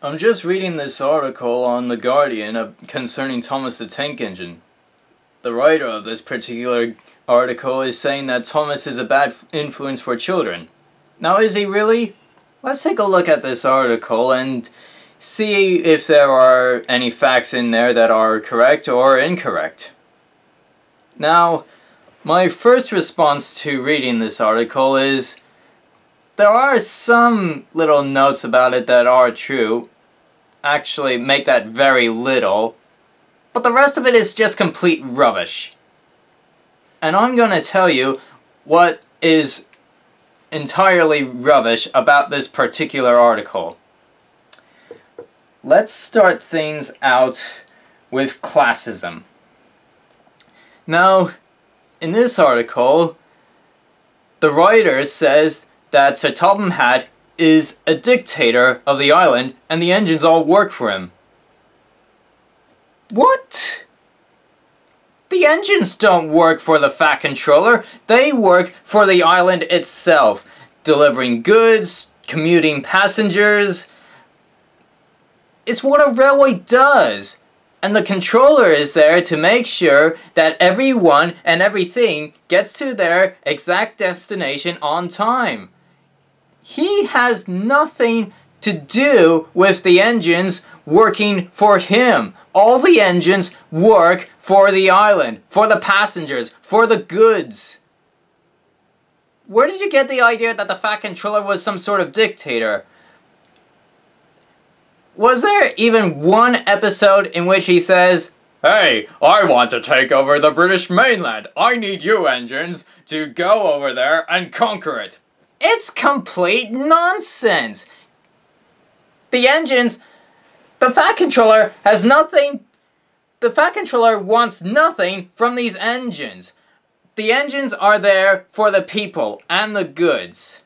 I'm just reading this article on The Guardian concerning Thomas the Tank Engine. The writer of this particular article is saying that Thomas is a bad influence for children. Now, is he really? Let's take a look at this article and see if there are any facts in there that are correct or incorrect. Now, my first response to reading this article is there are some little notes about it that are true. Actually, make that very little. But the rest of it is just complete rubbish. And I'm going to tell you what is entirely rubbish about this particular article. Let's start things out with classism. Now, in this article, the writer says that Sir Topham Hatt is a dictator of the island and the engines all work for him. What? The engines don't work for the Fat Controller, they work for the island itself, delivering goods, commuting passengers. It's what a railway does. And the controller is there to make sure that everyone and everything gets to their exact destination on time. He has nothing to do with the engines working for him. All the engines work for the island, for the passengers, for the goods. Where did you get the idea that the Fat Controller was some sort of dictator? Was there even one episode in which he says, "Hey, I want to take over the British mainland. I need you engines to go over there and conquer it"? It's complete nonsense. The engines, the Fat Controller has nothing, the Fat Controller wants nothing from these engines. The engines are there for the people and the goods.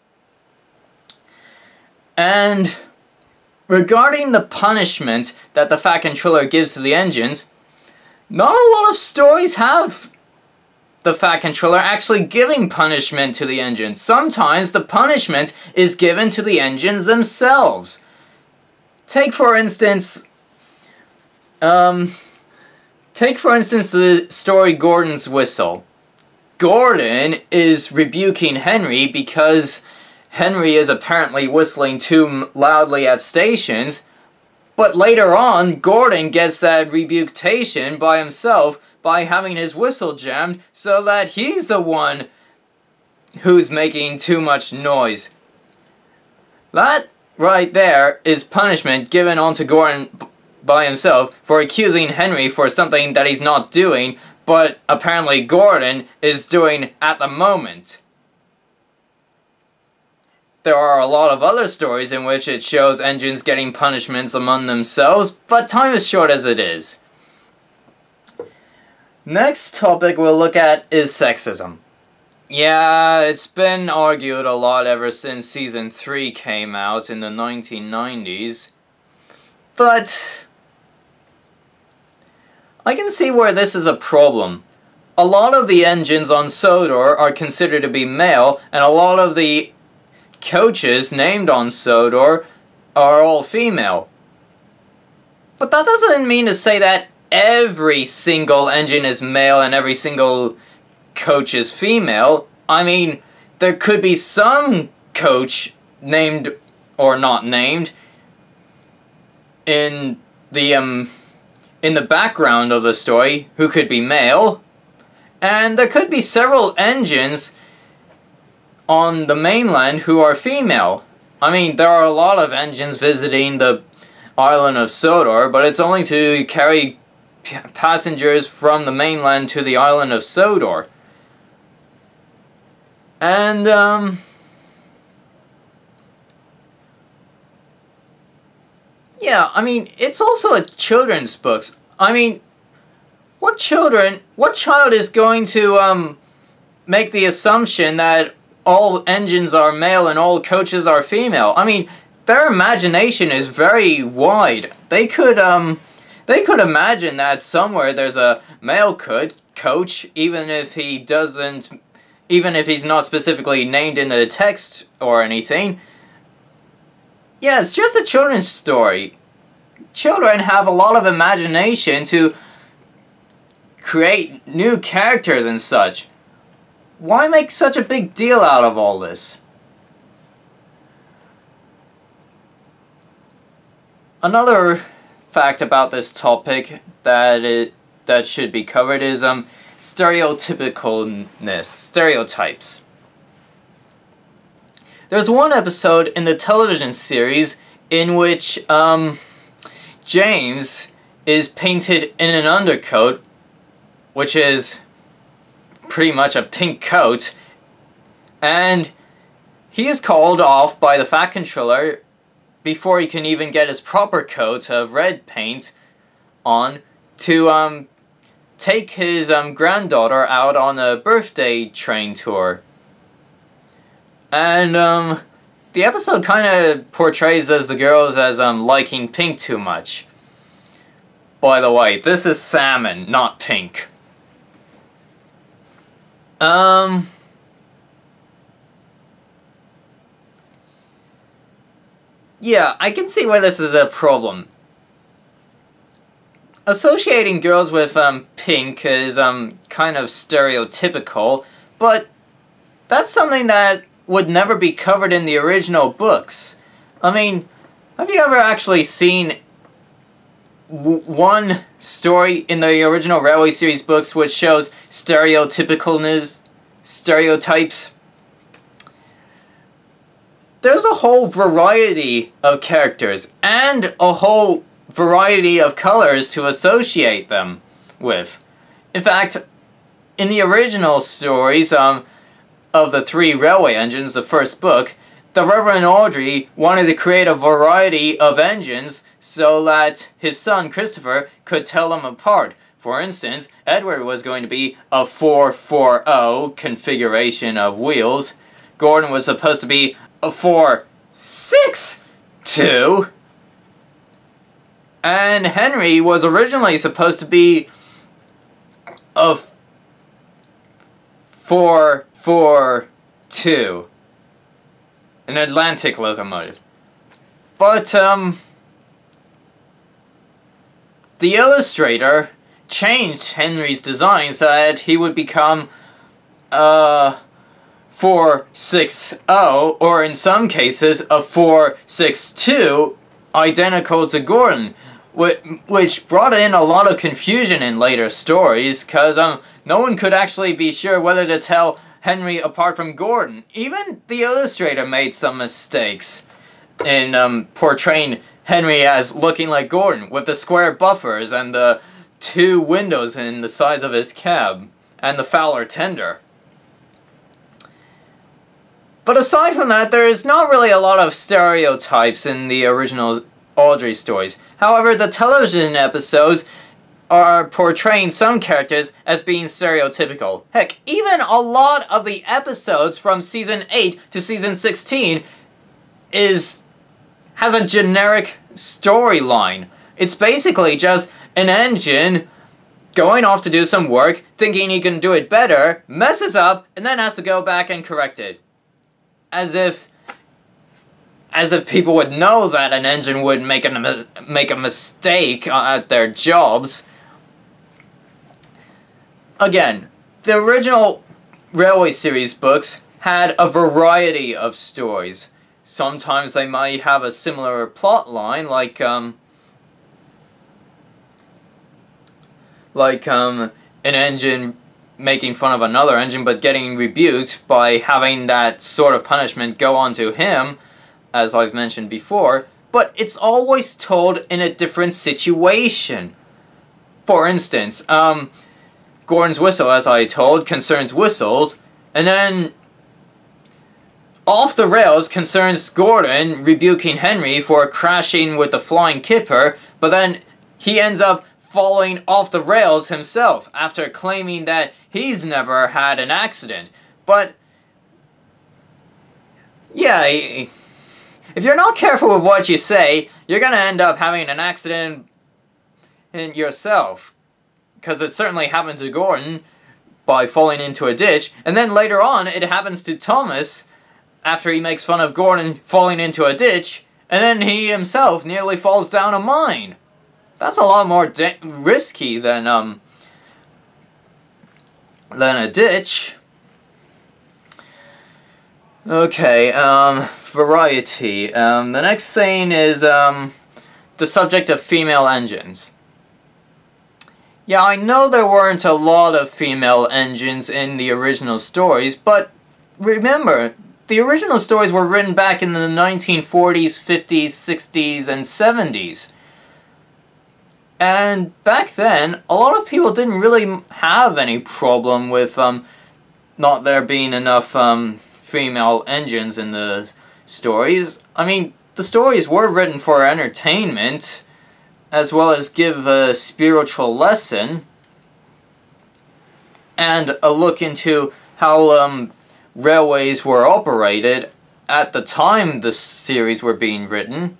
And regarding the punishment that the Fat Controller gives to the engines, not a lot of stories have the Fat Controller actually giving punishment to the engines. Sometimes the punishment is given to the engines themselves. Take for instance the story Gordon's Whistle. Gordon is rebuking Henry because Henry is apparently whistling too loudly at stations, but later on Gordon gets that rebucation by himself by having his whistle jammed so that he's the one who's making too much noise. That right there is punishment given onto Gordon by himself for accusing Henry for something that he's not doing, but apparently Gordon is doing at the moment. There are a lot of other stories in which it shows engines getting punishments among themselves, but time is short as it is. Next topic we'll look at is sexism. Yeah, it's been argued a lot ever since Season 3 came out in the 1990s. But I can see where this is a problem. A lot of the engines on Sodor are considered to be male, and a lot of the coaches named on Sodor are all female. But that doesn't mean to say that every single engine is male and every single coach is female. I mean, there could be some coach named or not named in the background of the story who could be male, and there could be several engines on the mainland who are female. I mean, there are a lot of engines visiting the island of Sodor, but it's only to carry passengers from the mainland to the island of Sodor. And, yeah, I mean, it's also a children's book. I mean, what child is going to, make the assumption that all engines are male and all coaches are female? I mean, their imagination is very wide. They could imagine that somewhere there's a male coach, even if he's not specifically named in the text or anything. Yeah, it's just a children's story. children have a lot of imagination to create new characters and such. Why make such a big deal out of all this? Another fact about this topic that should be covered is stereotypicalness, stereotypes. There's one episode in the television series in which James is painted in an undercoat, which is pretty much a pink coat, and he is called off by the Fat Controller before he can even get his proper coat of red paint on to take his granddaughter out on a birthday train tour. And the episode kind of portrays the girls as liking pink too much. By the way, this is salmon, not pink. Yeah, I can see why this is a problem. Associating girls with pink is kind of stereotypical, but that's something that would never be covered in the original books. I mean, have you ever actually seen one story in the original Railway series books which shows stereotypicalness, stereotypes? There's a whole variety of characters and a whole variety of colors to associate them with. In fact, in the original stories of the 3 railway engines, the first book, the Reverend Audrey wanted to create a variety of engines so that his son Christopher could tell them apart. For instance, Edward was going to be a 440 configuration of wheels. Gordon was supposed to be a 462. And Henry was originally supposed to be a 442. An Atlantic locomotive. But, the illustrator changed Henry's design so that he would become, 460, or in some cases, a 462, identical to Gordon, which brought in a lot of confusion in later stories, because, no one could actually be sure whether to tell Henry apart from Gordon. Even the illustrator made some mistakes in portraying Henry as looking like Gordon, with the square buffers and the 2 windows in the sides of his cab, and the Fowler tender. But aside from that, there is not really a lot of stereotypes in the original Audrey stories. However, the television episodes are portraying some characters as being stereotypical. Heck, even a lot of the episodes from Season 8 to Season 16 has a generic storyline. It's basically just an engine going off to do some work, thinking he can do it better, messes up, and then has to go back and correct it. As if people would know that an engine would make a mistake at their jobs. Again, the original Railway series books had a variety of stories. Sometimes they might have a similar plot line, like an engine making fun of another engine but getting rebuked by having that sort of punishment go on to him, as I've mentioned before, but it's always told in a different situation. For instance, Gordon's whistle, as I told, concerns whistles, and then Off the Rails concerns Gordon rebuking Henry for crashing with the flying kipper, but then he ends up falling off the rails himself after claiming that he's never had an accident. But yeah, if you're not careful with what you say, you're gonna end up having an accident yourself. Because it certainly happened to Gordon by falling into a ditch, and then later on it happens to Thomas after he makes fun of Gordon falling into a ditch, and then he himself nearly falls down a mine. That's a lot more risky than a ditch. Okay, variety. The next thing is the subject of female engines. Yeah, I know there weren't a lot of female engines in the original stories, but remember, the original stories were written back in the 1940s, 50s, 60s, and 70s. And back then, a lot of people didn't really have any problem with not there being enough female engines in the stories. I mean, the stories were written for entertainment, as well as give a spiritual lesson, and a look into how railways were operated at the time the series were being written.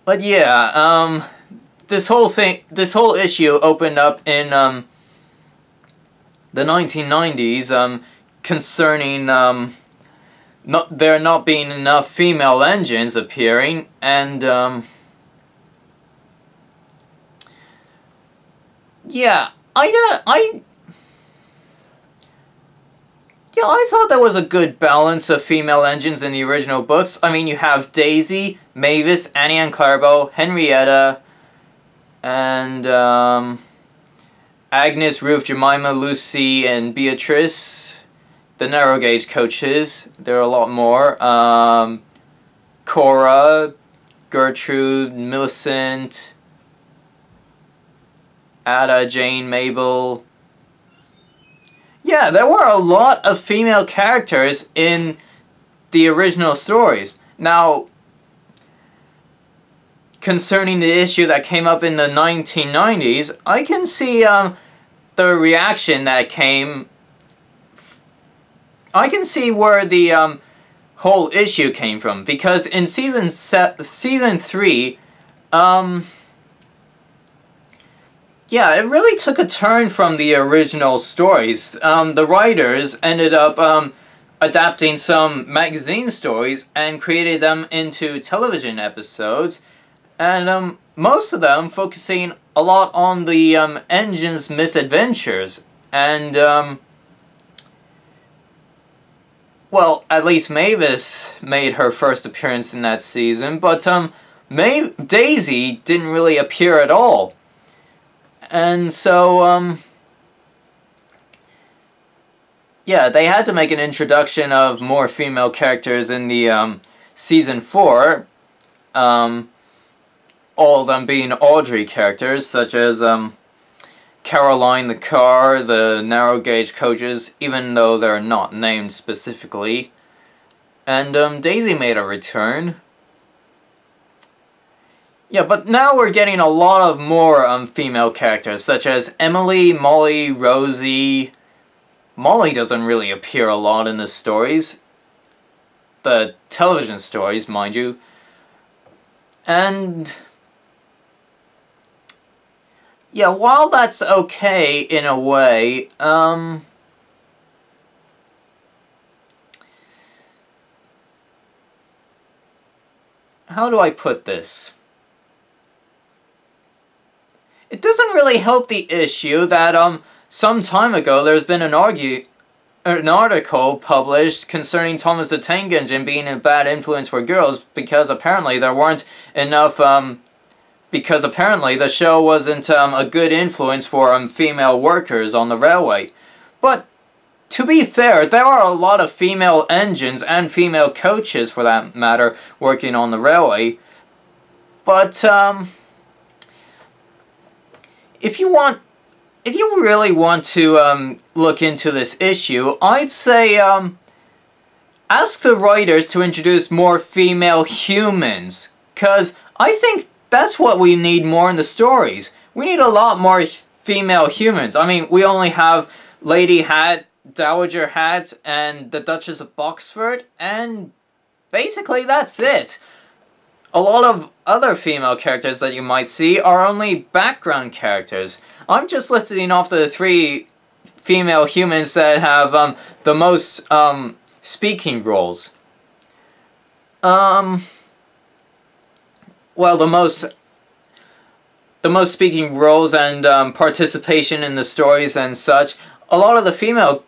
But yeah, this whole issue opened up in the 1990s, concerning there not being enough female engines appearing, and yeah, I thought there was a good balance of female engines in the original books. I mean, you have Daisy, Mavis, Annie and Clarabelle, Henrietta, and Agnes, Ruth, Jemima, Lucy, and Beatrice. The narrow gauge coaches, there are a lot more. Cora, Gertrude, Millicent, Ada, Jane, Mabel. Yeah, there were a lot of female characters in the original stories. Now, concerning the issue that came up in the 1990s, I can see the reaction that came. I can see where the whole issue came from, because in season 3, yeah, it really took a turn from the original stories. The writers ended up adapting some magazine stories and created them into television episodes, and most of them focusing a lot on the engine's misadventures, and well, at least Mavis made her first appearance in that season, but Daisy didn't really appear at all. And so, yeah, they had to make an introduction of more female characters in the season 4, all of them being Audrey characters, such as Caroline the car, the narrow gauge coaches, even though they're not named specifically. And Daisy made a return. Yeah, but now we're getting a lot of more female characters, such as Emily, Molly, Rosie. Molly doesn't really appear a lot in the stories. The television stories, mind you. And yeah, while that's okay in a way, how do I put this? It doesn't really help the issue that some time ago there's been an article published concerning Thomas the Tank Engine being a bad influence for girls, because apparently there weren't enough because apparently the show wasn't a good influence for female workers on the railway. But to be fair, there are a lot of female engines and female coaches, for that matter, working on the railway. But if you really want to look into this issue, I'd say ask the writers to introduce more female humans, 'cause I think that's what we need more in the stories. We need a lot more female humans. I mean, we only have Lady Hat, Dowager Hat, and the Duchess of Boxford, and basically that's it. A lot of other female characters that you might see are only background characters. I'm just listing off the 3 female humans that have the most speaking roles. Well, the most speaking roles and participation in the stories and such, a lot of the female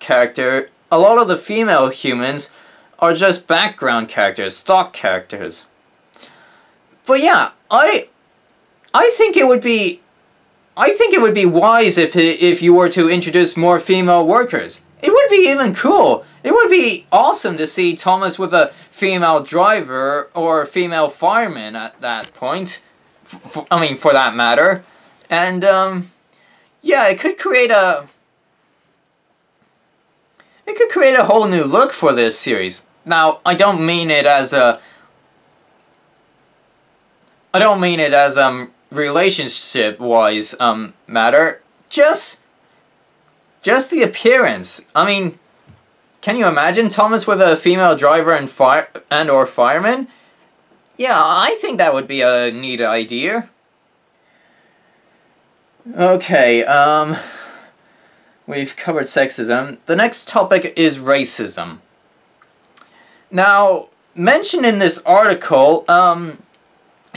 humans are just background characters, stock characters. But yeah, I think it would be wise if you were to introduce more female workers. It would be even cool. It would be awesome to see Thomas with a female driver or female fireman at that point. For that matter. And yeah, it could create a whole new look for this series. Now, I don't mean it as relationship-wise matter. Just the appearance. I mean, can you imagine Thomas with a female driver and or fireman? Yeah, I think that would be a neat idea. Okay, we've covered sexism. The next topic is racism. Now, mentioned in this article,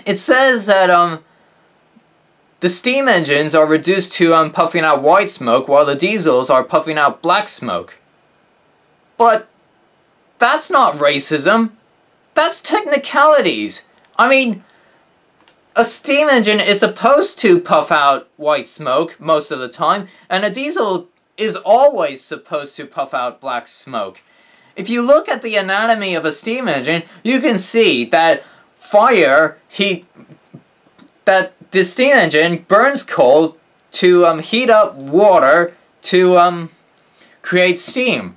it says that the steam engines are reduced to puffing out white smoke, while the diesels are puffing out black smoke. But that's not racism. That's technicalities. I mean, a steam engine is supposed to puff out white smoke most of the time, and a diesel is always supposed to puff out black smoke. If you look at the anatomy of a steam engine, you can see that that the steam engine burns coal to heat up water to create steam.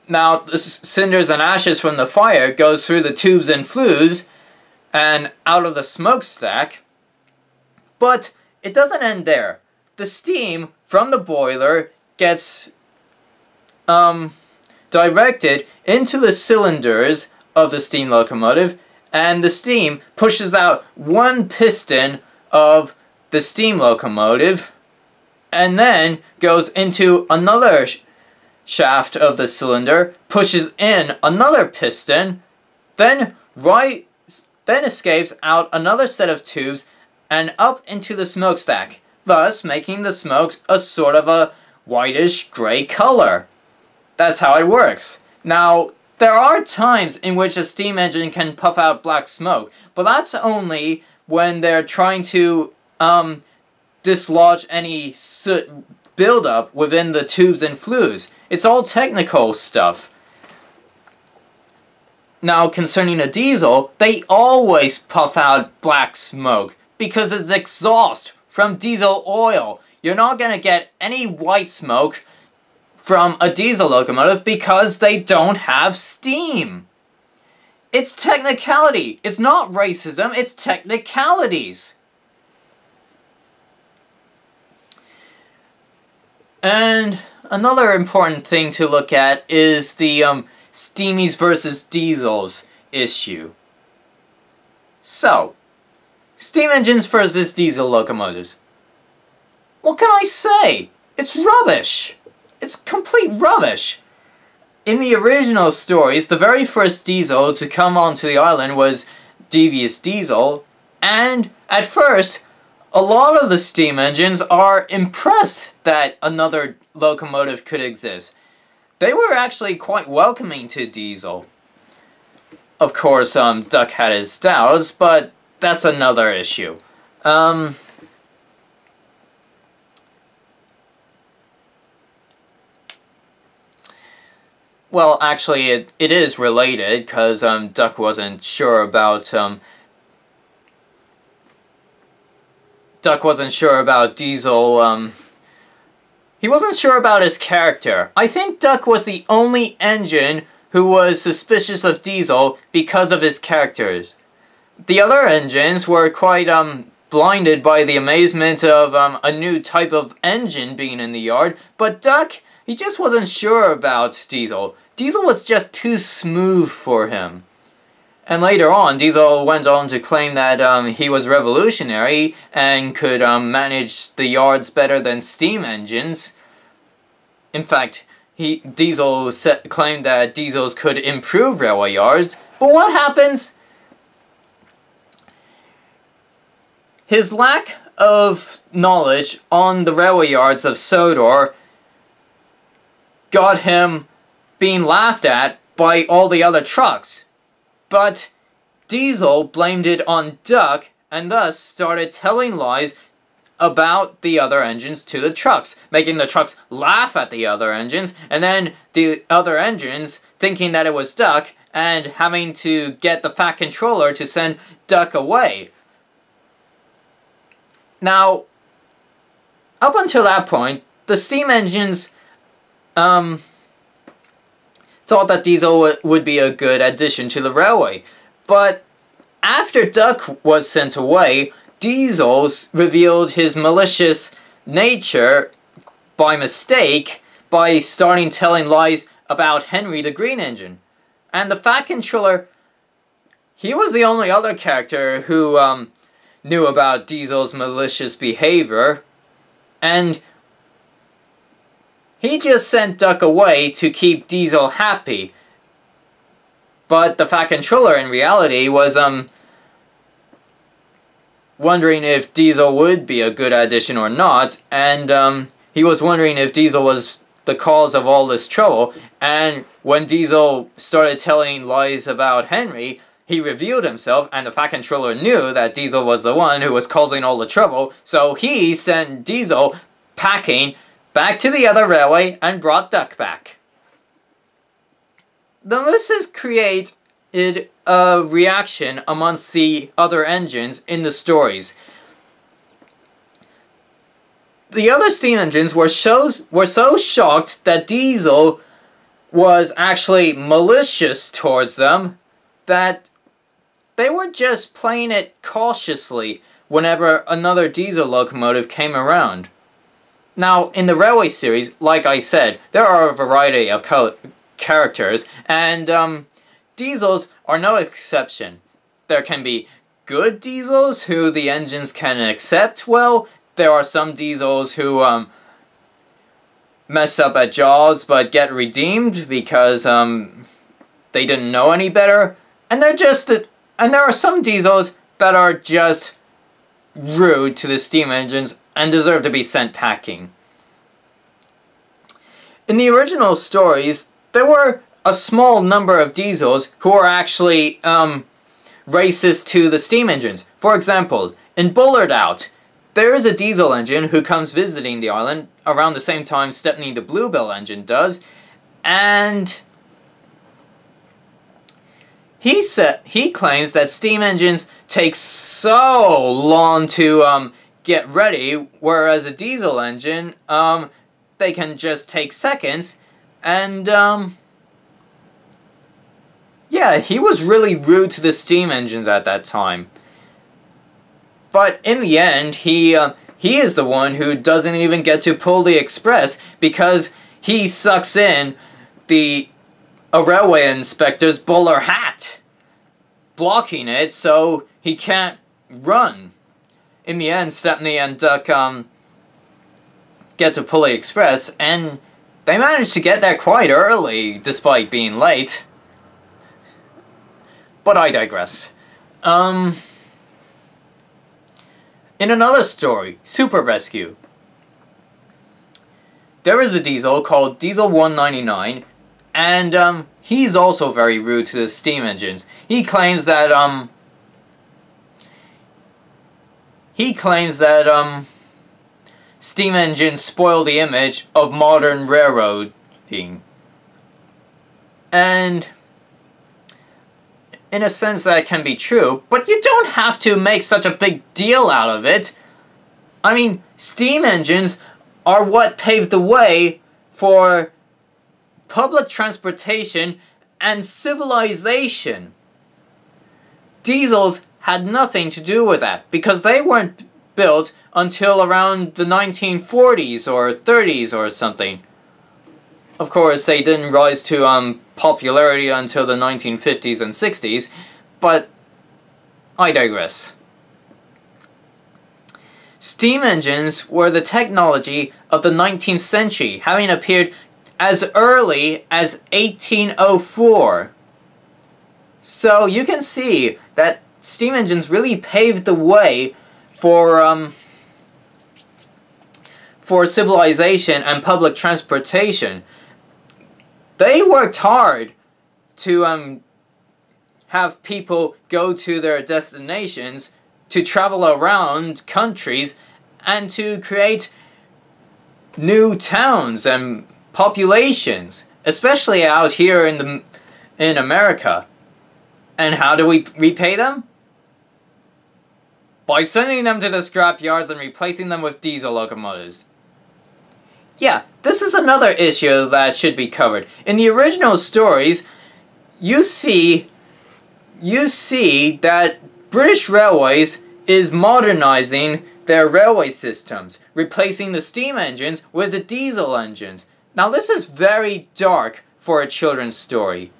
Now, the cinders and ashes from the fire goes through the tubes and flues and out of the smokestack. But it doesn't end there. The steam from the boiler gets directed into the cylinders of the steam locomotive, and the steam pushes out one piston of the steam locomotive and then goes into another shaft of the cylinder, pushes in another piston, then escapes out another set of tubes and up into the smokestack, thus making the smoke a sort of a whitish gray color. That's how it works. Now, there are times in which a steam engine can puff out black smoke, but that's only when they're trying to dislodge any soot buildup within the tubes and flues. It's all technical stuff. Now, concerning a diesel, they always puff out black smoke because it's exhaust from diesel oil. You're not going to get any white smoke from a diesel locomotive because they don't have steam. It's technicality. It's not racism, it's technicalities. And another important thing to look at is the steamies versus diesels issue. So, steam engines versus diesel locomotives. What can I say? It's rubbish. It's complete rubbish. In the original stories, the very first diesel to come onto the island was Devious Diesel, and at first, a lot of the steam engines are impressed that another locomotive could exist. They were actually quite welcoming to Diesel. Of course, Duck had his doubts, but that's another issue. Well, actually, it is related, because Duck wasn't sure about Diesel. He wasn't sure about his character. I think Duck was the only engine who was suspicious of Diesel because of his characters. The other engines were quite blinded by the amazement of a new type of engine being in the yard, but Duck, he just wasn't sure about Diesel. Diesel was just too smooth for him. And later on, Diesel went on to claim that he was revolutionary and could manage the yards better than steam engines. In fact, Diesel claimed that diesels could improve railway yards, but what happens? His lack of knowledge on the railway yards of Sodor got him being laughed at by all the other trucks. But Diesel blamed it on Duck and thus started telling lies about the other engines to the trucks, making the trucks laugh at the other engines, and then the other engines thinking that it was Duck and having to get the Fat Controller to send Duck away. Now, up until that point, the steam engines thought that Diesel would be a good addition to the railway. But after Duck was sent away, Diesel revealed his malicious nature by mistake by starting telling lies about Henry the Green Engine. And the Fat Controller, he was the only other character who knew about Diesel's malicious behavior, and he just sent Duck away to keep Diesel happy. But the Fat Controller in reality was wondering if Diesel would be a good addition or not, and he was wondering if Diesel was the cause of all this trouble. And when Diesel started telling lies about Henry, he revealed himself, and the Fat Controller knew that Diesel was the one who was causing all the trouble, so he sent Diesel packing back to the other railway and brought Duck back. This has created a reaction amongst the other engines in the stories. The other steam engines were so shocked that Diesel was actually malicious towards them that they were just playing it cautiously whenever another diesel locomotive came around. Now, in the Railway series, like I said, there are a variety of characters, and diesels are no exception. There can be good diesels who the engines can accept well. There are some diesels who mess up at jobs but get redeemed because they didn't know any better. And there are some diesels that are just rude to the steam engines and deserve to be sent packing. In the original stories, there were a small number of diesels who are actually racist to the steam engines. For example, in Bullard Out, there is a diesel engine who comes visiting the island around the same time Stepney the Bluebell engine does, and he claims that steam engines take so long to get ready, whereas a diesel engine, they can just take seconds, and yeah, he was really rude to the steam engines at that time. But in the end, he is the one who doesn't even get to pull the express because he sucks in a railway inspector's bowler hat, blocking it so he can't run. In the end, Stepney and Duck get to pull the express, and they manage to get there quite early despite being late. But I digress. In another story, Super Rescue, there is a diesel called Diesel 199, and he's also very rude to the steam engines. He claims that steam engines spoil the image of modern railroading. And in a sense that can be true, but you don't have to make such a big deal out of it. I mean, steam engines are what paved the way for public transportation and civilization. Diesels had nothing to do with that, because they weren't built until around the 1940s or 30s or something. Of course, they didn't rise to popularity until the 1950s and 60s, but I digress. Steam engines were the technology of the 19th century, having appeared as early as 1804. So you can see that steam engines really paved the way for civilization and public transportation. They worked hard to have people go to their destinations, to travel around countries, and to create new towns and populations, especially out here in America. And how do we repay them? By sending them to the scrap yards and replacing them with diesel locomotives. Yeah, this is another issue that should be covered. In the original stories, you see that British Railways is modernizing their railway systems, replacing the steam engines with the diesel engines. Now this is very dark for a children's story.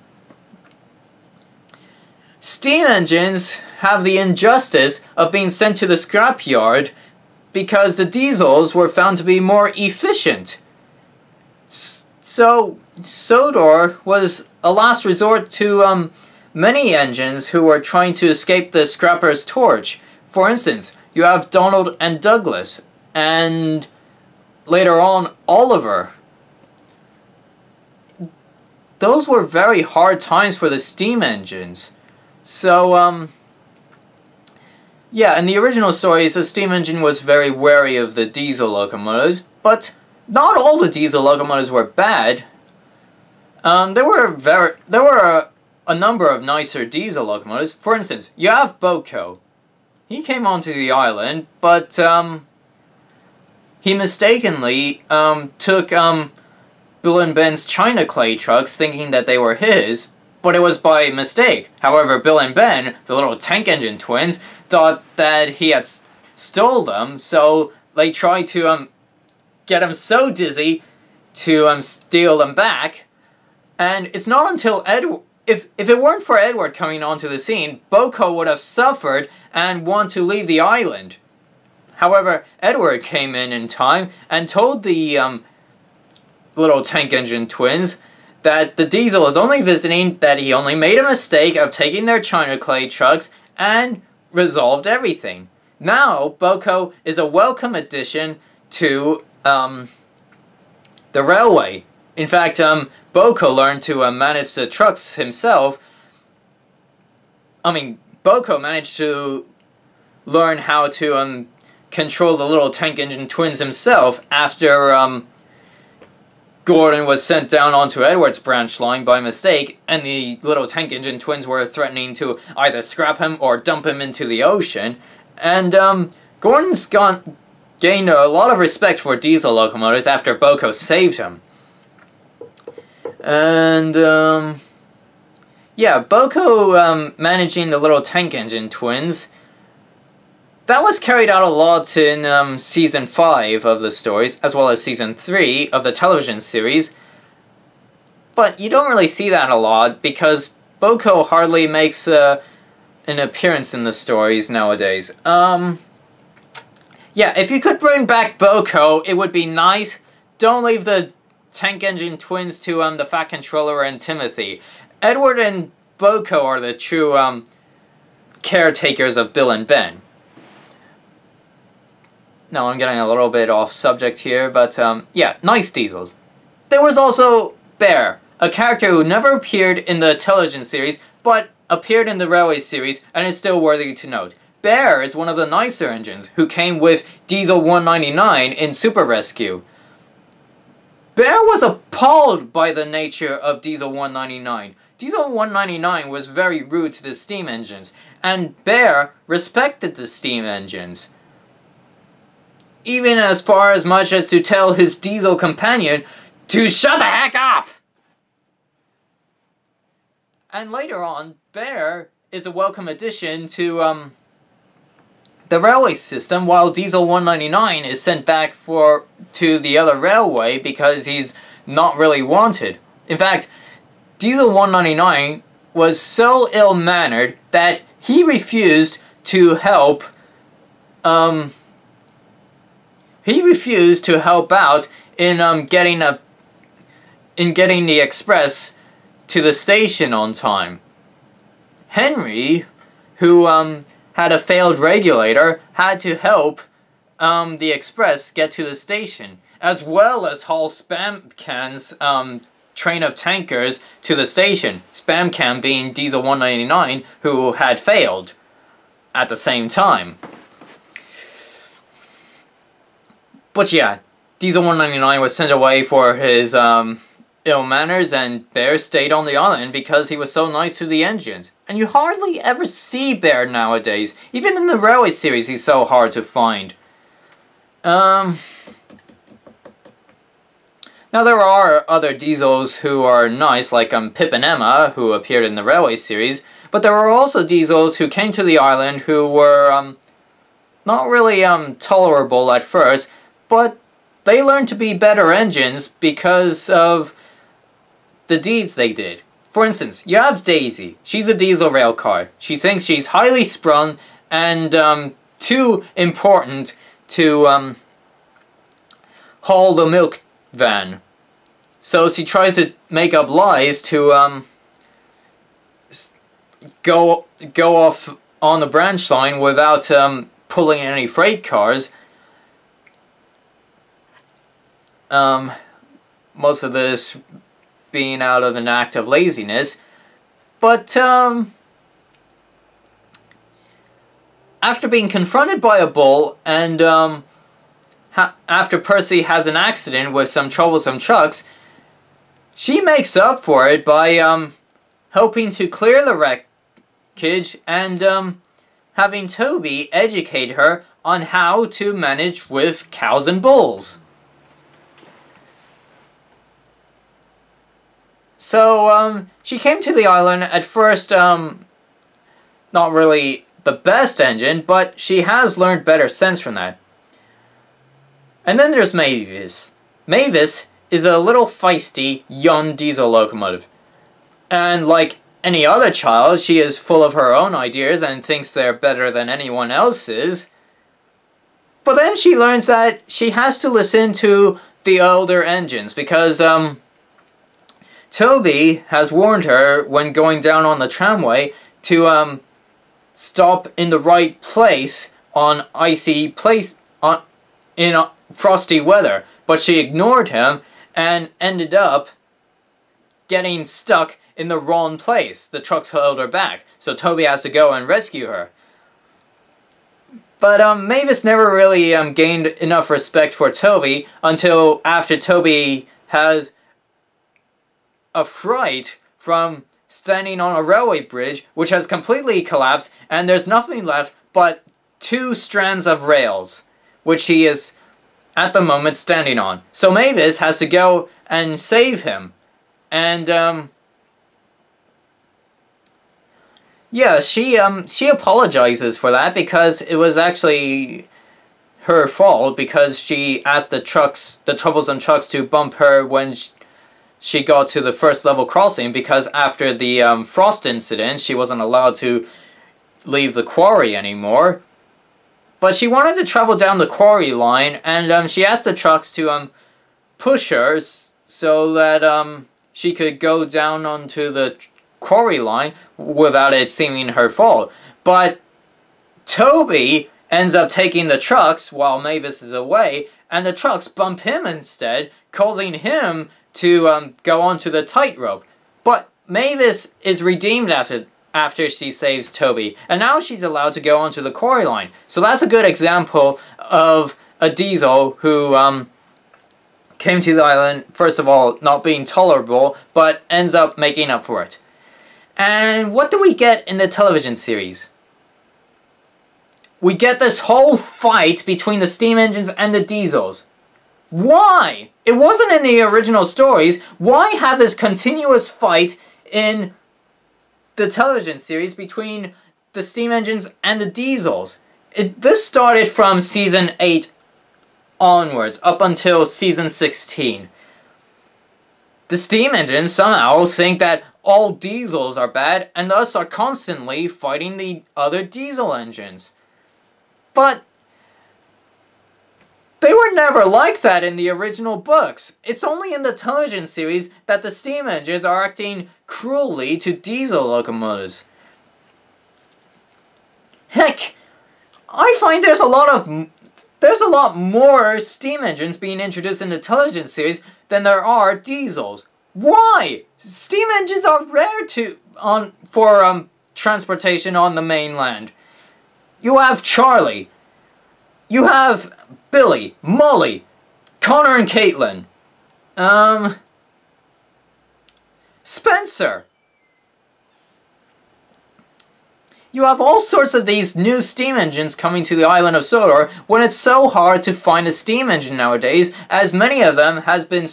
Steam engines have the injustice of being sent to the scrapyard because the diesels were found to be more efficient. So Sodor was a last resort to many engines who were trying to escape the scrapper's torch. For instance, you have Donald and Douglas, and later on Oliver. Those were very hard times for the steam engines. So, yeah, in the original stories, the steam engine was very wary of the diesel locomotives, but not all the diesel locomotives were bad. There were a number of nicer diesel locomotives. For instance, you have Boko. He came onto the island, but he mistakenly took Bill and Ben's China clay trucks, thinking that they were his, but it was by mistake. However, Bill and Ben, the little tank engine twins, thought that he had stole them, so they tried to get him so dizzy to steal them back. And it's not until Edward, if it weren't for Edward coming onto the scene, Boko would have suffered and want to leave the island. However, Edward came in time and told the little tank engine twins that the diesel was only visiting, that he only made a mistake of taking their China clay trucks, and resolved everything. Now, Boko is a welcome addition to the railway. In fact, Boko learned to manage the trucks himself. Boko managed to learn how to control the little tank engine twins himself after Gordon was sent down onto Edward's branch line by mistake, and the little tank engine twins were threatening to either scrap him or dump him into the ocean. And Gordon's gained a lot of respect for diesel locomotives after Boko saved him. And yeah, Boko managing the little tank engine twins, that was carried out a lot in Season 5 of the stories, as well as Season 3 of the television series. But you don't really see that a lot, because Boko hardly makes an appearance in the stories nowadays. Yeah, if you could bring back Boko, it would be nice. Don't leave the tank engine twins to the Fat Controller and Timothy. Edward and Boko are the true caretakers of Bill and Ben. Now I'm getting a little bit off subject here, but yeah, nice diesels. There was also Bear, a character who never appeared in the television series, but appeared in the Railway series, and is still worthy to note. Bear is one of the nicer engines, who came with Diesel 199 in Super Rescue. Bear was appalled by the nature of Diesel 199. Diesel 199 was very rude to the steam engines, and Bear respected the steam engines. Even as far as much as to tell his diesel companion to shut the heck up! And later on, Bear is a welcome addition to the railway system, while Diesel 199 is sent back to the other railway because he's not really wanted. In fact, Diesel 199 was so ill-mannered that he refused to help out in getting in getting the express to the station on time. Henry, who had a failed regulator, had to help the express get to the station, as well as haul Spam Can's train of tankers to the station. Spam Can being Diesel 199, who had failed at the same time. But yeah, Diesel 199 was sent away for his ill manners, and Bear stayed on the island because he was so nice to the engines. And you hardly ever see Bear nowadays. Even in the Railway series, he's so hard to find. Now there are other Diesels who are nice, like Pip and Emma, who appeared in the Railway series. But there are also Diesels who came to the island who were not really tolerable at first, but they learned to be better engines because of the deeds they did. For instance, you have Daisy. She's a diesel rail car. She thinks she's highly sprung and too important to haul the milk van. So she tries to make up lies to go off on the branch line without pulling any freight cars. Most of this being out of an act of laziness, but after being confronted by a bull and after Percy has an accident with some troublesome trucks, she makes up for it by helping to clear the wreckage and having Toby educate her on how to manage with cows and bulls. So, she came to the island at first, not really the best engine, but she has learned better sense from that. And then there's Mavis. Mavis is a little feisty, young diesel locomotive. And like any other child, she is full of her own ideas and thinks they're better than anyone else's. But then she learns that she has to listen to the older engines because, Toby has warned her when going down on the tramway to stop in the right place on in frosty weather, but she ignored him and ended up getting stuck in the wrong place. The trucks held her back, so Toby has to go and rescue her. But Mavis never really gained enough respect for Toby until after Toby has a fright from standing on a railway bridge which has completely collapsed, and there's nothing left but 2 strands of rails which he is at the moment standing on. So Mavis has to go and save him, and yeah, she apologizes for that because it was actually her fault because she asked the troublesome trucks to bump her when she got to the first level crossing, because after the frost incident she wasn't allowed to leave the quarry anymore. But she wanted to travel down the quarry line, and she asked the trucks to push her so that she could go down onto the quarry line without it seeming her fault. But Toby ends up taking the trucks while Mavis is away, and the trucks bump him instead, causing him to go onto the tightrope. But Mavis is redeemed after she saves Toby, and now she's allowed to go onto the quarry line. So that's a good example of a diesel who came to the island, first of all, not being tolerable, but ends up making up for it. And what do we get in the television series? We get this whole fight between the steam engines and the diesels. Why? It wasn't in the original stories. Why have this continuous fight in the television series between the steam engines and the diesels? This started from season 8 onwards, up until season 16. The steam engines somehow think that all diesels are bad, and thus are constantly fighting the other diesel engines. But They were never like that in the original books. It's only in the television series that the steam engines are acting cruelly to diesel locomotives. Heck, I find there's a lot more steam engines being introduced in the television series than there are diesels. Why? Steam engines are rare for transportation on the mainland. You have Charlie. You have Billy, Molly, Connor and Caitlin. Spencer. You have all sorts of these new steam engines coming to the island of Sodor when it's so hard to find a steam engine nowadays, as many of them has been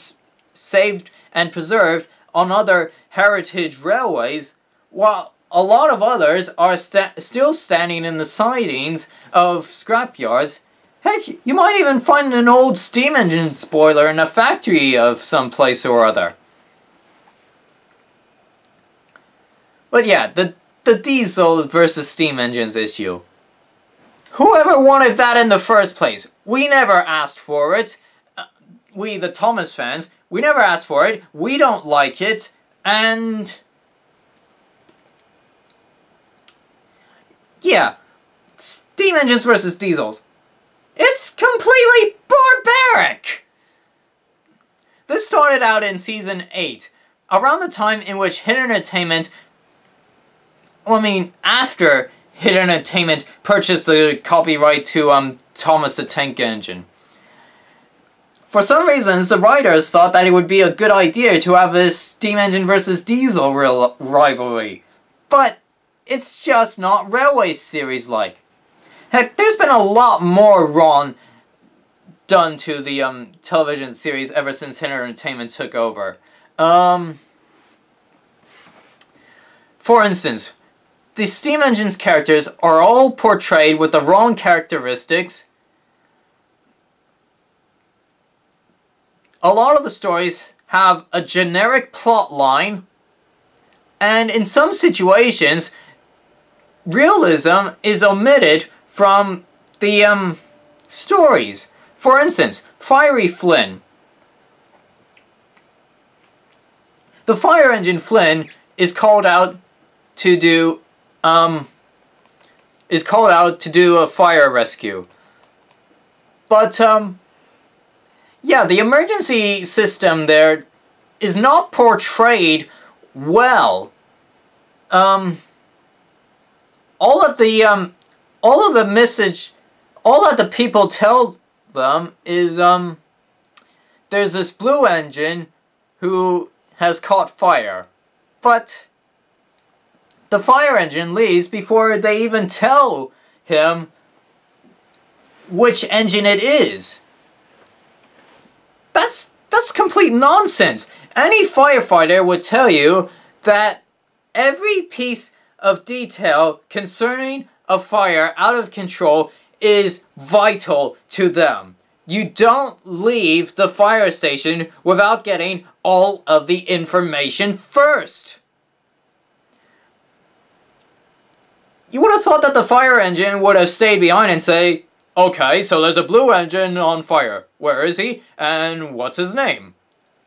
saved and preserved on other heritage railways, while a lot of others are still standing in the sidings of scrapyards. Heck, you might even find an old steam engine spoiler in a factory of some place or other. But yeah, the diesel versus steam engines issue. Whoever wanted that in the first place? We never asked for it. We, the Thomas fans, we never asked for it. We don't like it. And yeah, steam engines versus diesels. It's completely barbaric! This started out in Season 8, around the time in which Hit Entertainment, after Hit Entertainment purchased the copyright to Thomas the Tank Engine. For some reasons, the writers thought that it would be a good idea to have this steam engine versus diesel rivalry. But it's just not railway series like. Heck, there's been a lot more wrong done to the television series ever since Hit Entertainment took over. For instance, the steam engine's characters are all portrayed with the wrong characteristics. A lot of the stories have a generic plot line, and in some situations, realism is omitted from the stories. For instance, Fiery Flynn. The fire engine Flynn is called out to do a fire rescue. But yeah, the emergency system there is not portrayed well. All that the people tell them is there's this blue engine who has caught fire, but the fire engine leaves before they even tell him which engine it is. That's complete nonsense. Any firefighter would tell you that every piece of detail concerning a fire out of control is vital to them. You don't leave the fire station without getting all of the information first. You would have thought that the fire engine would have stayed behind and say, okay, so there's a blue engine on fire. Where is he? And what's his name?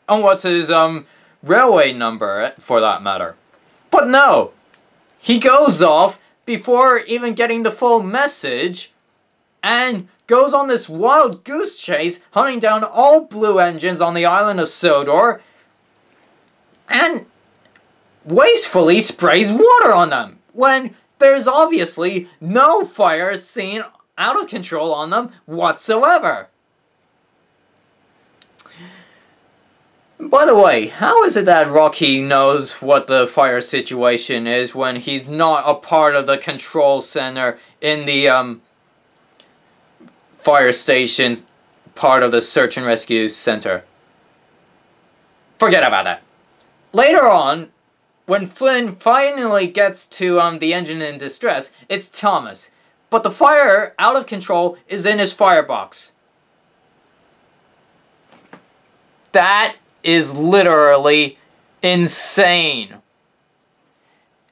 And what's his railway number, for that matter? But no. He goes off before even getting the full message and goes on this wild goose chase, hunting down all blue engines on the island of Sodor, and wastefully sprays water on them, when there's obviously no fire seen out of control on them whatsoever. By the way, how is it that Rocky knows what the fire situation is when he's not a part of the control center in the fire station, part of the search and rescue center? Forget about that. Later on, when Flynn finally gets to the engine in distress, it's Thomas. But the fire out of control is in his firebox. That is literally insane.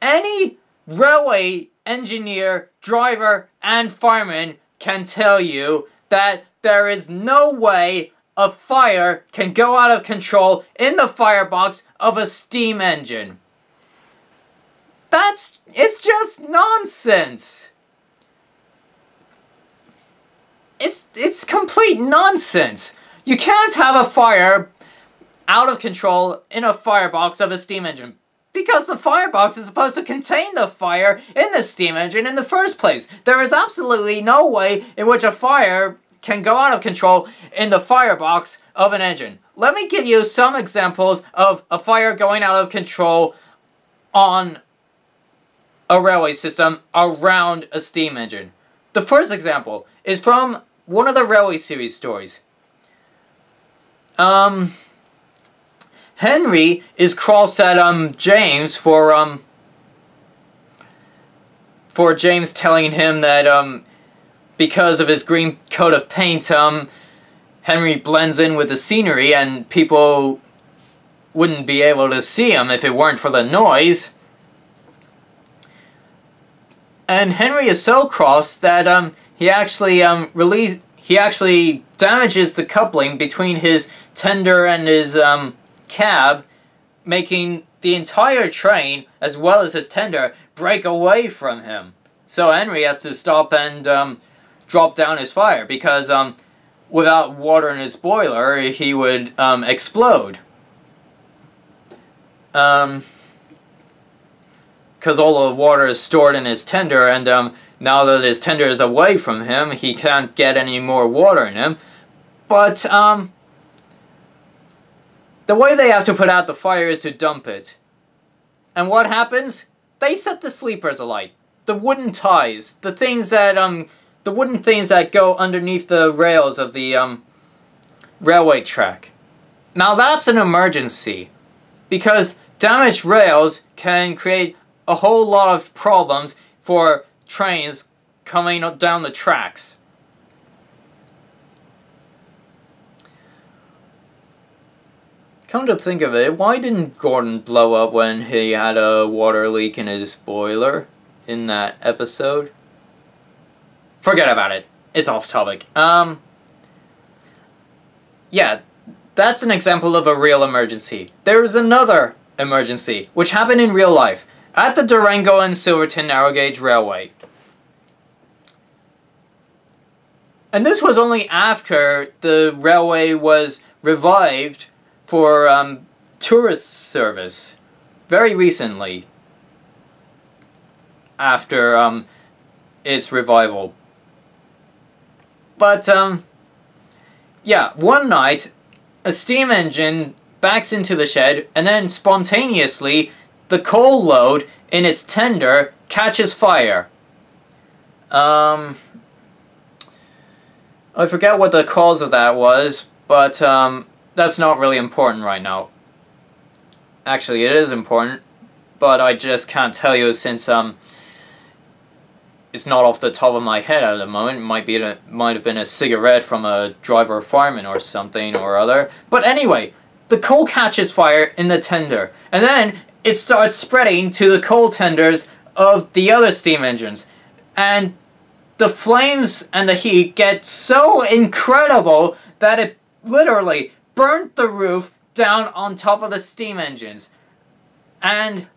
Any railway engineer, driver, and fireman can tell you that there is no way a fire can go out of control in the firebox of a steam engine. It's just nonsense. It's complete nonsense. You can't have a fire out of control in a firebox of a steam engine, because the firebox is supposed to contain the fire in the steam engine in the first place. There is absolutely no way in which a fire can go out of control in the firebox of an engine. Let me give you some examples of a fire going out of control on a railway system around a steam engine. The first example is from one of the Railway series stories. Henry is cross at James for James telling him that because of his green coat of paint, Henry blends in with the scenery and people wouldn't be able to see him if it weren't for the noise. And Henry is so cross that he actually damages the coupling between his tender and his cab, making the entire train, as well as his tender, break away from him. So Henry has to stop and drop down his fire, because without water in his boiler, he would explode. Because all the water is stored in his tender, and now that his tender is away from him, he can't get any more water in him. But the way they have to put out the fire is to dump it. And what happens? They set the sleepers alight. The wooden ties, the wooden things that go underneath the rails of the railway track. Now that's an emergency, because damaged rails can create a whole lot of problems for trains coming down the tracks. Come to think of it, why didn't Gordon blow up when he had a water leak in his boiler in that episode? Forget about it. It's off topic. Yeah, that's an example of a real emergency. There is another emergency, which happened in real life, at the Durango and Silverton narrow gauge railway. And this was only after the railway was revived for tourist service, very recently, after its revival. But yeah, one night a steam engine backs into the shed, and then spontaneously the coal load in its tender catches fire. I forget what the cause of that was, but that's not really important right now. Actually, it is important, but I just can't tell you since it's not off the top of my head at the moment. It might have been a cigarette from a driver fireman or something or other. But anyway, the coal catches fire in the tender, and then it starts spreading to the coal tenders of the other steam engines, and the flames and the heat get so incredible that it literally burnt the roof down on top of the steam engines. And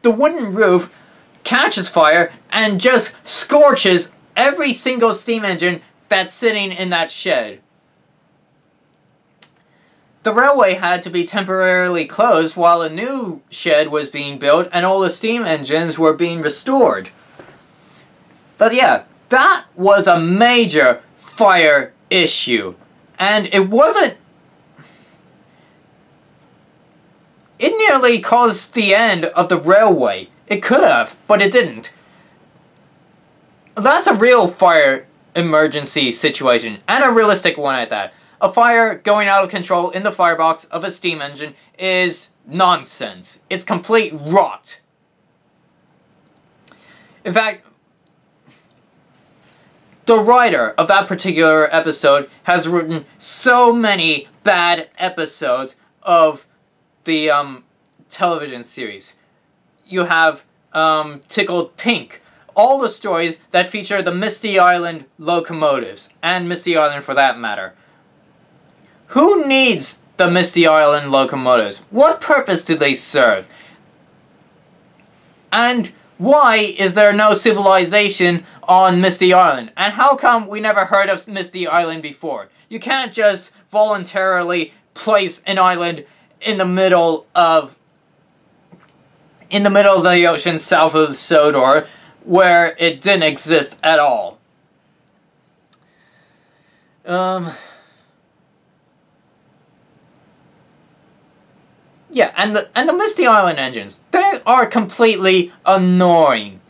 the wooden roof catches fire and just scorches every single steam engine that's sitting in that shed. The railway had to be temporarily closed while a new shed was being built and all the steam engines were being restored. But yeah, that was a major fire issue. And it wasn't... It nearly caused the end of the railway. It could have, but it didn't. That's a real fire emergency situation, and a realistic one at that. A fire going out of control in the firebox of a steam engine is nonsense. It's complete rot. In fact, the writer of that particular episode has written so many bad episodes of the television series. You have Tickled Pink, all the stories that feature the Misty Island locomotives, and Misty Island for that matter. Who needs the Misty Island locomotives? What purpose do they serve? And why is there no civilization on Misty Island? And how come we never heard of Misty Island before? You can't just voluntarily place an island in the middle of the ocean south of Sodor where it didn't exist at all. Yeah, and the Misty Island engines, they are completely annoying.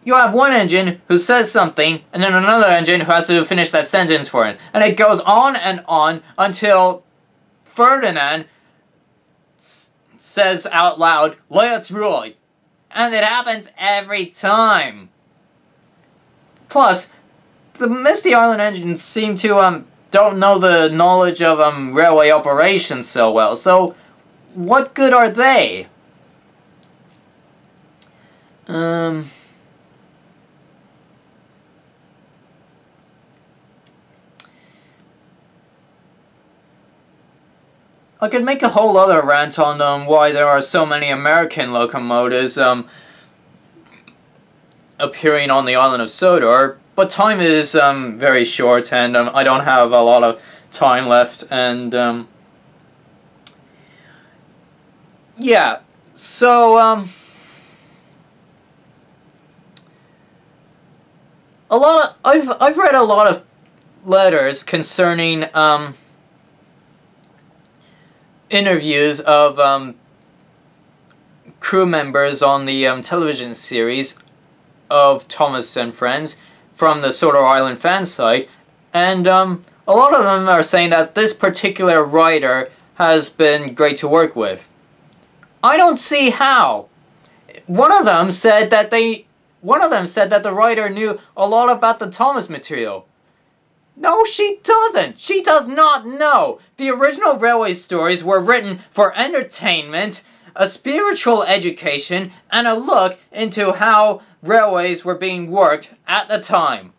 You have one engine who says something, and then another engine who has to finish that sentence for it. And it goes on and on until Ferdinand says out loud, "Let's ride." And it happens every time. Plus, the Misty Island engines seem to, don't know the knowledge of, railway operations so well. So, what good are they? I could make a whole other rant on why there are so many American locomotives appearing on the island of Sodor, but time is very short, and I don't have a lot of time left, and yeah, so I've read a lot of letters concerning interviews of crew members on the television series of Thomas and Friends from the Sodor Island fan site, and a lot of them are saying that this particular writer has been great to work with. I don't see how. One of them said that the writer knew a lot about the Thomas material. No, she doesn't. She does not know. The original railway stories were written for entertainment, a spiritual education, and a look into how railways were being worked at the time.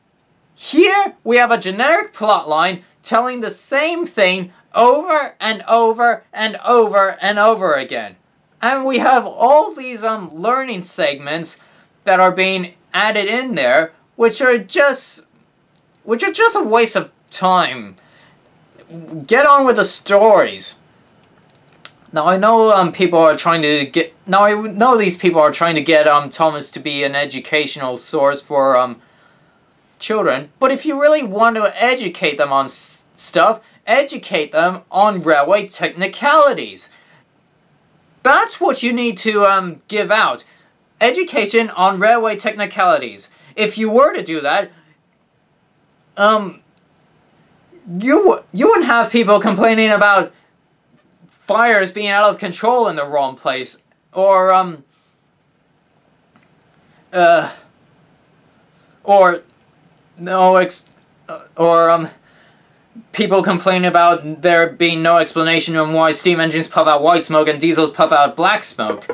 Here, we have a generic plotline telling the same thing over and over and over and over again. And we have all these learning segments that are being added in there, which are just a waste of time. Get on with the stories. Now I know people are trying to get. Now I know these people are trying to get Thomas to be an educational source for children. But if you really want to educate them on stuff, educate them on railway technicalities. That's what you need to give out. Education on railway technicalities. If you were to do that, you wouldn't have people complaining about fires being out of control in the wrong place, or people complaining about there being no explanation on why steam engines puff out white smoke and diesels puff out black smoke.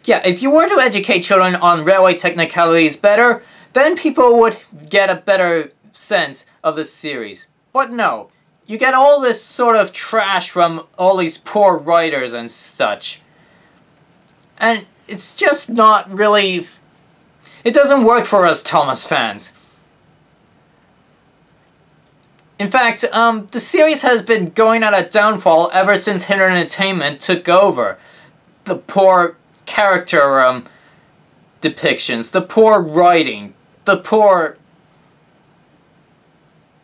Yeah, if you were to educate children on railway technicalities better, then people would get a better sense of the series. But no, you get all this sort of trash from all these poor writers and such. And it's just not really... It doesn't work for us Thomas fans. In fact, the series has been going at a downfall ever since Hit Entertainment took over. The poor character depictions, the poor writing, the poor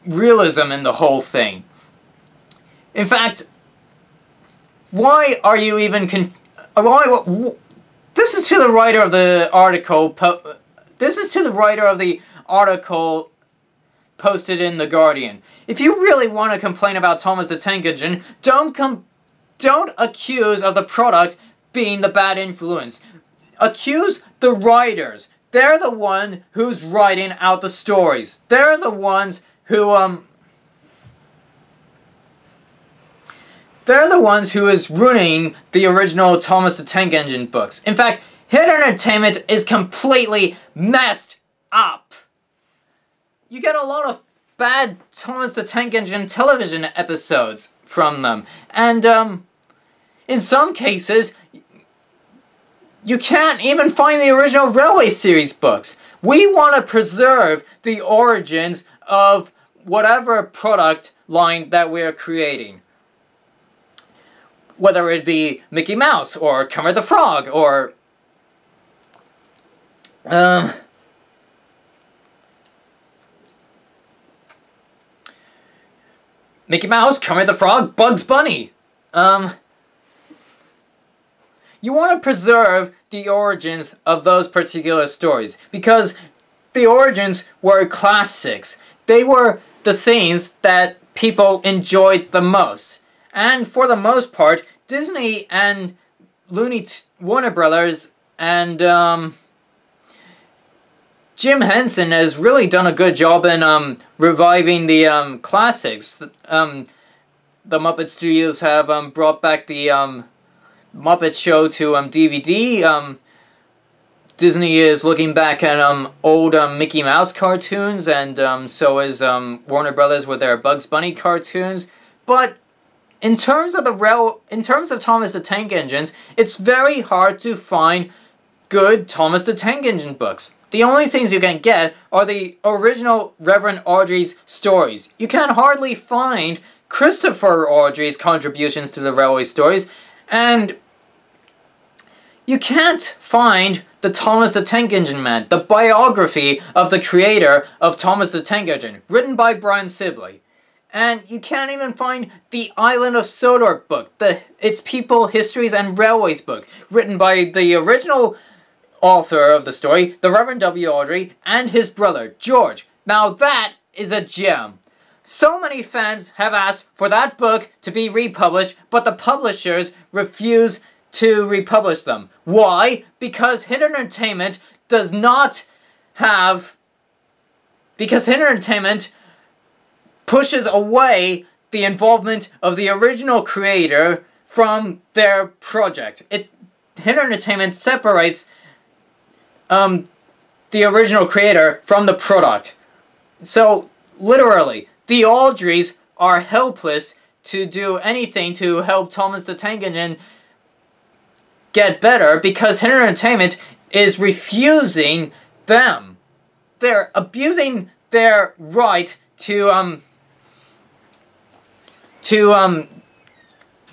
realism in the whole thing. In fact, why are you even this is to the writer of the article. This is to the writer of the article posted in The Guardian. If you really want to complain about Thomas the Tank Engine, don't accuse of the product being the bad influence. Accuse the writers. They're the one who's writing out the stories. They're the ones who they're the ones who is ruining the original Thomas the Tank Engine books. In fact, Hit Entertainment is completely messed up. You get a lot of bad Thomas the Tank Engine television episodes from them. And, in some cases, you can't even find the original Railway series books. We want to preserve the origins of whatever product line that we're creating. Whether it be Mickey Mouse, or Kermit the Frog, or Mickey Mouse, Kermit the Frog, Bugs Bunny. You want to preserve the origins of those particular stories, because the origins were classics. They were the things that people enjoyed the most. And for the most part, Disney and Warner Brothers and Jim Henson has really done a good job in reviving the classics. The Muppet Studios have brought back the Muppet Show to DVD. Disney is looking back at old Mickey Mouse cartoons, and so is Warner Brothers with their Bugs Bunny cartoons. But in terms of Thomas the Tank Engines, it's very hard to find good Thomas the Tank Engine books. The only things you can get are the original Reverend Audrey's stories. You can hardly find Christopher Audrey's contributions to the Railway stories, and you can't find the Thomas the Tank Engine Man, the biography of the creator of Thomas the Tank Engine, written by Brian Sibley. And you can't even find the Island of Sodor book, Its People, Histories, and Railways book, written by the original author of the story, the Reverend W. Audrey, and his brother, George. Now that is a gem. So many fans have asked for that book to be republished, but the publishers refuse to republish them. Why? Because Hit Entertainment does not have... Because Hit Entertainment pushes away the involvement of the original creator from their project. Hit Entertainment separates the original creator from the product. So, literally, the Audreys are helpless to do anything to help Thomas the Tank Engine get better because Hit Entertainment is refusing them. They're abusing their right to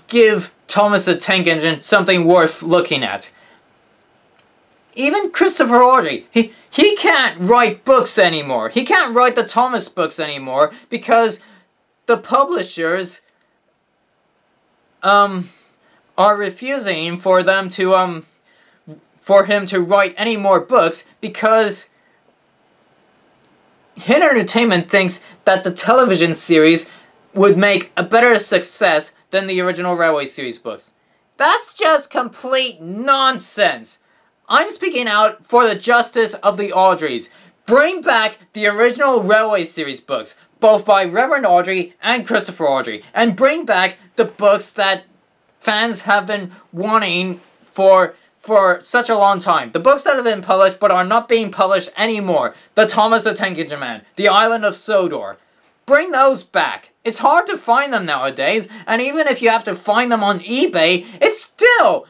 give Thomas the Tank Engine something worth looking at. Even Christopher Audrey, he can't write books anymore. He can't write the Thomas books anymore because the publishers are refusing for them to for him to write any more books because Hit Entertainment thinks that the television series would make a better success than the original Railway series books. That's just complete nonsense. I'm speaking out for the justice of the Audreys. Bring back the original Railway series books, both by Reverend Audrey and Christopher Audrey, and bring back the books that fans have been wanting for such a long time. The books that have been published but are not being published anymore. The Thomas the Tank Engine Man, The Island of Sodor. Bring those back. It's hard to find them nowadays, and even if you have to find them on eBay, it's still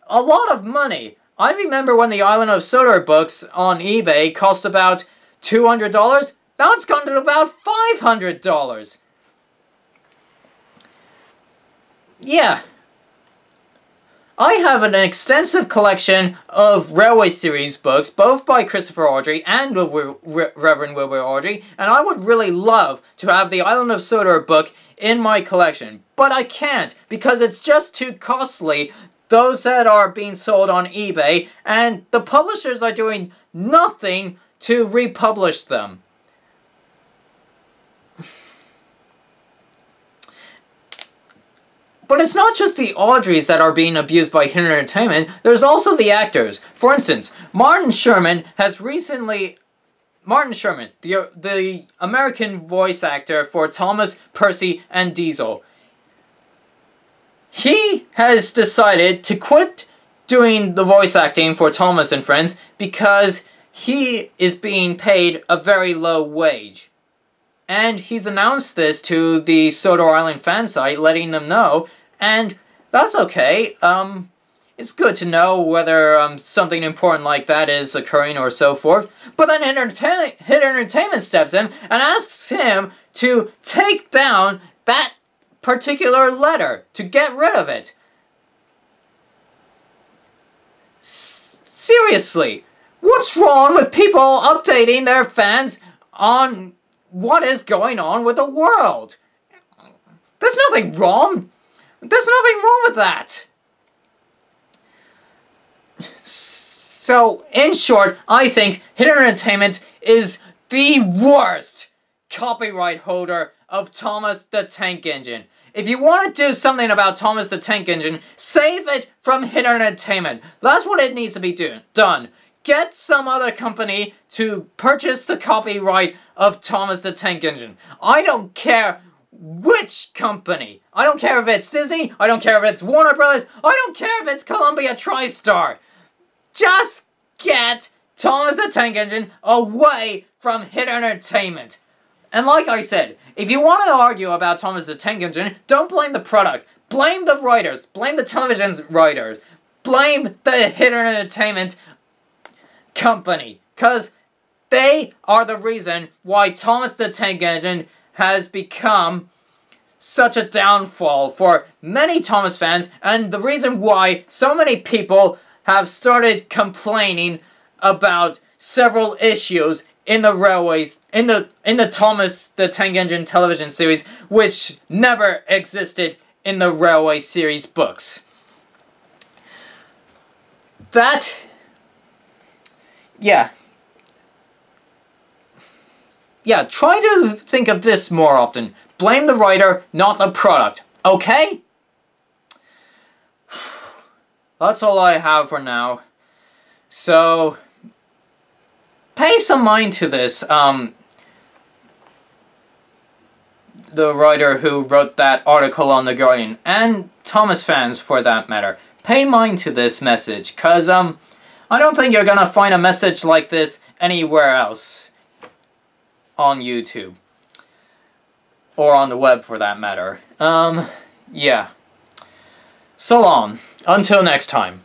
a lot of money. I remember when the Island of Sodor books on eBay cost about $200. Now it's gone to about $500. Yeah. I have an extensive collection of Railway series books, both by Christopher Audrey and of Reverend Wilbur Audrey, and I would really love to have the Island of Sodor book in my collection. But I can't, because it's just too costly. Those that are being sold on eBay, and the publishers are doing nothing to republish them. But it's not just the Audreys that are being abused by Hit Entertainment, there's also the actors. For instance, Martin Sherman, the American voice actor for Thomas, Percy, and Diesel. he has decided to quit doing the voice acting for Thomas and Friends because he is being paid a very low wage. And he's announced this to the Soto Island fan site, letting them know, and that's okay. It's good to know whether something important like that is occurring or so forth. But then Hit Entertainment steps in and asks him to take down that particular letter, to get rid of it. Seriously, what's wrong with people updating their fans on what is going on with the world? There's nothing wrong. There's nothing wrong with that. So, in short, I think Hit Entertainment is the worst copyright holder of Thomas the Tank Engine. If you want to do something about Thomas the Tank Engine, save it from Hit Entertainment. That's what it needs to be done. Get some other company to purchase the copyright of Thomas the Tank Engine. I don't care which company. I don't care if it's Disney. I don't care if it's Warner Brothers. I don't care if it's Columbia TriStar. Just get Thomas the Tank Engine away from Hit Entertainment. And like I said, if you want to argue about Thomas the Tank Engine, don't blame the product. Blame the writers. Blame the television's writers. Blame the Hit Entertainment company. Because they are the reason why Thomas the Tank Engine has become such a downfall for many Thomas fans, and the reason why so many people have started complaining about several issues in the railways, in the Thomas the Tank Engine television series, which never existed in the Railway series books. Yeah, try to think of this more often. Blame the writer, not the product. Okay? That's all I have for now. So, pay some mind to this. The writer who wrote that article on The Guardian, and Thomas fans for that matter. Pay mind to this message, cause I don't think you're gonna find a message like this anywhere else on YouTube. Or on the web for that matter. Yeah. So long. Until next time.